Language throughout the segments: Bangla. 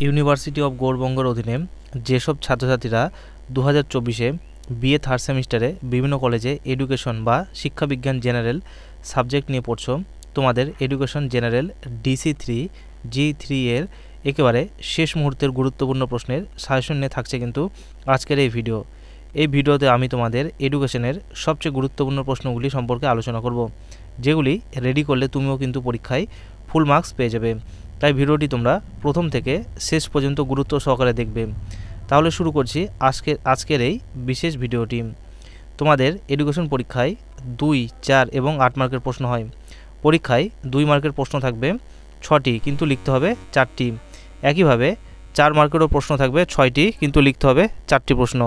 ইউনিভার্সিটি অফ গৌড়বঙ্গের অধীনে যেসব ছাত্রছাত্রীরা 2024-এ বিএ থার্ড সেমিস্টারে বিভিন্ন কলেজে এডুকেশন বা শিক্ষাবিজ্ঞান জেনারেল সাবজেক্ট নিয়ে পড়ছো, তোমাদের এডুকেশন জেনারেল DC3 G3 এর একেবারে শেষ মুহূর্তের গুরুত্বপূর্ণ প্রশ্নের সাজেশন নিয়ে থাকছে কিন্তু আজকের এই ভিডিওতে আমি তোমাদের এডুকেশনের সবচেয়ে গুরুত্বপূর্ণ প্রশ্নগুলি সম্পর্কে আলোচনা করব, যেগুলি রেডি করলে তুমিও কিন্তু পরীক্ষায় ফুল মার্কস পেয়ে যাবে। তাই ভিডিওটি তোমরা প্রথম থেকে শেষ পর্যন্ত গুরুত্ব সহকারে দেখবে। তাহলে শুরু করছি আজকের এই বিশেষ ভিডিওটি। তোমাদের এডুকেশন পরীক্ষায় 2, 4 এবং 8 মার্কের প্রশ্ন হয়। পরীক্ষায় 2 মার্কের প্রশ্ন থাকবে 6টি, কিন্তু লিখতে হবে 4টি। একইভাবে 4 মার্কেরও প্রশ্ন থাকবে 6টি, কিন্তু লিখতে হবে 4টি প্রশ্ন।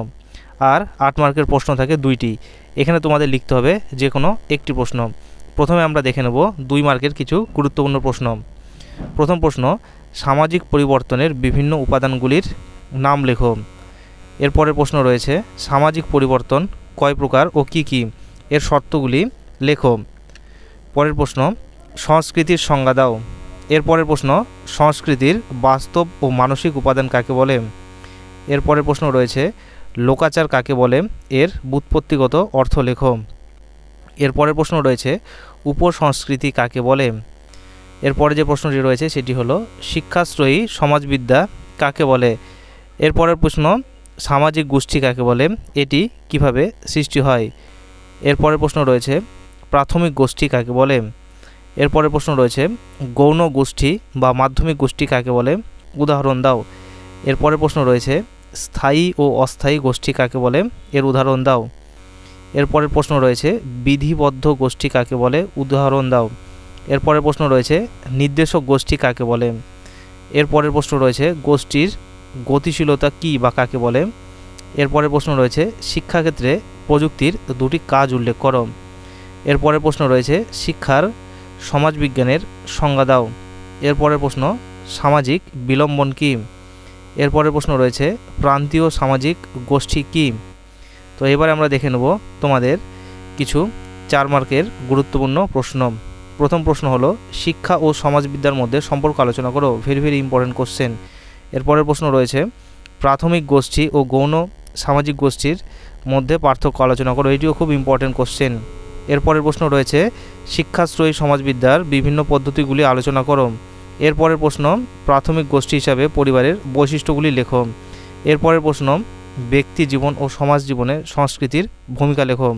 আর 8 মার্কের প্রশ্ন থাকে 2টি, এখানে তোমাদের লিখতে হবে যে কোনো একটি প্রশ্ন। প্রথমে আমরা দেখে নেব 2 মার্কের কিছু গুরুত্বপূর্ণ প্রশ্ন। প্রথম প্রশ্ন, সামাজিক পরিবর্তনের বিভিন্ন উপাদানগুলির নাম লেখো। এরপরের প্রশ্ন রয়েছে সামাজিক পরিবর্তন কয় প্রকার ও কি কি, এর শর্তগুলি লেখো। পরের প্রশ্ন, সংস্কৃতির সংজ্ঞা দাও। এরপরের প্রশ্ন, সংস্কৃতির বাস্তব ও মানসিক উপাদান কাকে বলে। এরপরের প্রশ্ন রয়েছে লোকাচার কাকে বলে, এর ব্যুৎপত্তিগত অর্থ লেখো। এরপরের প্রশ্ন রয়েছে উপসংস্কৃতি কাকে বলে। এরপরে যে প্রশ্নটি রয়েছে সেটি হলো শিক্ষাশ্রয়ী সমাজবিদ্যা কাকে বলে। এরপরের প্রশ্ন, সামাজিক গোষ্ঠী কাকে বলে, এটি কিভাবে সৃষ্টি হয়। এরপরের প্রশ্ন রয়েছে প্রাথমিক গোষ্ঠী কাকে বলে। এরপরের প্রশ্ন রয়েছে গৌণ গোষ্ঠী বা মাধ্যমিক গোষ্ঠী কাকে বলে, উদাহরণ দাও। এরপরের প্রশ্ন রয়েছে স্থায়ী ও অস্থায়ী গোষ্ঠী কাকে বলে, এর উদাহরণ দাও। এরপরের প্রশ্ন রয়েছে বিধিবদ্ধ গোষ্ঠী কাকে বলে, উদাহরণ দাও। এরপরের প্রশ্ন রয়েছে নির্দেশক গোষ্ঠী কাকে বলে। এরপরের প্রশ্ন রয়েছে গোষ্ঠীর গতিশীলতা কী বা কাকে বলে। এরপরের প্রশ্ন রয়েছে শিক্ষাক্ষেত্রে প্রযুক্তির 2টি কাজ উল্লেখ করো। এরপরের প্রশ্ন রয়েছে শিক্ষার সমাজবিজ্ঞানের সংজ্ঞা দাও। এরপরের প্রশ্ন, সামাজিক বিলম্বন কী। এরপরের প্রশ্ন রয়েছে প্রান্তীয় সামাজিক গোষ্ঠী কী। তো এবারে আমরা দেখে নেব তোমাদের কিছু 4 মার্কের গুরুত্বপূর্ণ প্রশ্ন। প্রথম প্রশ্ন হলো শিক্ষা ও সমাজবিদ্যার মধ্যে সম্পর্ক আলোচনা করো, ভেরি ইম্পর্টেন্ট কোশ্চেন। এরপরের প্রশ্ন রয়েছে প্রাথমিক গোষ্ঠী ও গৌণ সামাজিক গোষ্ঠীর মধ্যে পার্থক্য আলোচনা করো, এটিও খুব ইম্পর্টেন্ট কোশ্চেন। এরপরের প্রশ্ন রয়েছে শিক্ষাশ্রয়ী সমাজবিদ্যার বিভিন্ন পদ্ধতিগুলি আলোচনা করো। এরপরের প্রশ্ন, প্রাথমিক গোষ্ঠী হিসাবে পরিবারের বৈশিষ্ট্যগুলি লেখো। এরপরের প্রশ্ন, ব্যক্তি জীবন ও সমাজ জীবনে সংস্কৃতির ভূমিকা লেখো।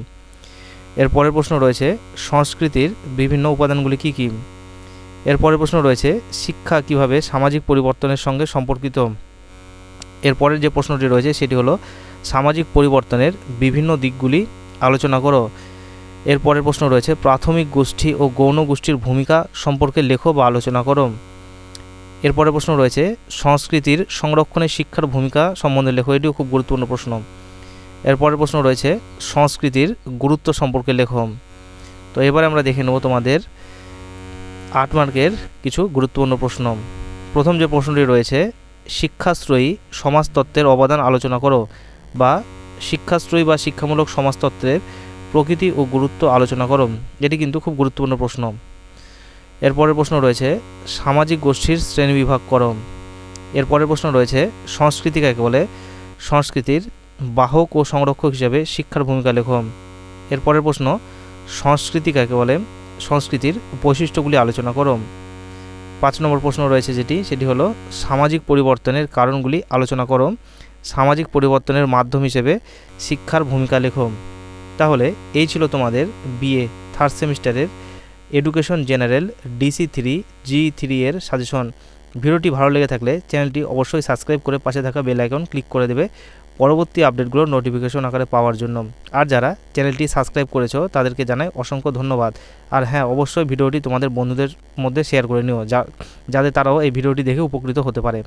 এরপরের প্রশ্ন রয়েছে সংস্কৃতির বিভিন্ন উপাদানগুলি কী কী। এরপরের প্রশ্ন রয়েছে শিক্ষা কিভাবে সামাজিক পরিবর্তনের সঙ্গে সম্পর্কিত। এরপরের যে প্রশ্নটি রয়েছে সেটি হলো সামাজিক পরিবর্তনের বিভিন্ন দিকগুলি আলোচনা করো। এরপরের প্রশ্ন রয়েছে প্রাথমিক গোষ্ঠী ও গৌণ গোষ্ঠীর ভূমিকা সম্পর্কে লেখো বা আলোচনা করো। এরপরের প্রশ্ন রয়েছে সংস্কৃতির সংরক্ষণে শিক্ষার ভূমিকা সম্বন্ধে লেখো, এটিও খুব গুরুত্বপূর্ণ প্রশ্ন। এরপরের প্রশ্ন রয়েছে সংস্কৃতির গুরুত্ব সম্পর্কে লেখো। তো এবারে আমরা দেখে নেব তোমাদের 8 মার্কের কিছু গুরুত্বপূর্ণ প্রশ্ন। প্রথম যে প্রশ্নটি রয়েছে শিক্ষাশ্রয়ী সমাজতত্ত্বের অবদান আলোচনা করো, বা শিক্ষাশ্রয়ী বা শিক্ষামূলক সমাজতত্ত্বের প্রকৃতি ও গুরুত্ব আলোচনা করো, এটি কিন্তু খুব গুরুত্বপূর্ণ প্রশ্ন। এরপরের প্রশ্ন রয়েছে সামাজিক গোষ্ঠীর শ্রেণীবিভাগ করো। এরপরের প্রশ্ন রয়েছে সংস্কৃতি কাকে বলে, সংস্কৃতির বাহক ও সংরক্ষক হিসাবে শিক্ষার ভূমিকা লেখো। এরপরের প্রশ্ন, সংস্কৃতি কাকে বলে, সংস্কৃতির বৈশিষ্ট্যগুলি আলোচনা করো। 5 নম্বর প্রশ্ন রয়েছে সেটি হলো সামাজিক পরিবর্তনের কারণগুলি আলোচনা করো, সামাজিক পরিবর্তনের মাধ্যম হিসেবে শিক্ষার ভূমিকা লেখো। তাহলে এই ছিল তোমাদের বিএ থার্ড সেমিস্টারের এডুকেশন জেনারেল DC3 G3 এর সাজেশন। ভিডিওটি ভালো লেগে থাকলে চ্যানেলটি অবশ্যই সাবস্ক্রাইব করে পাশে থাকা বেল আইকন ক্লিক করে দেবে পরবর্তী আপডেটগুলোর নোটিফিকেশন আকারে পাওয়ার জন্য। আর যারা চ্যানেলটি সাবস্ক্রাইব করেছো তাদেরকে জানাই অসংখ্য ধন্যবাদ। আর হ্যাঁ, অবশ্যই ভিডিওটি তোমাদের বন্ধুদের মধ্যে শেয়ার করে নিও, যাতে তারাও এই ভিডিওটি দেখে উপকৃত হতে পারে।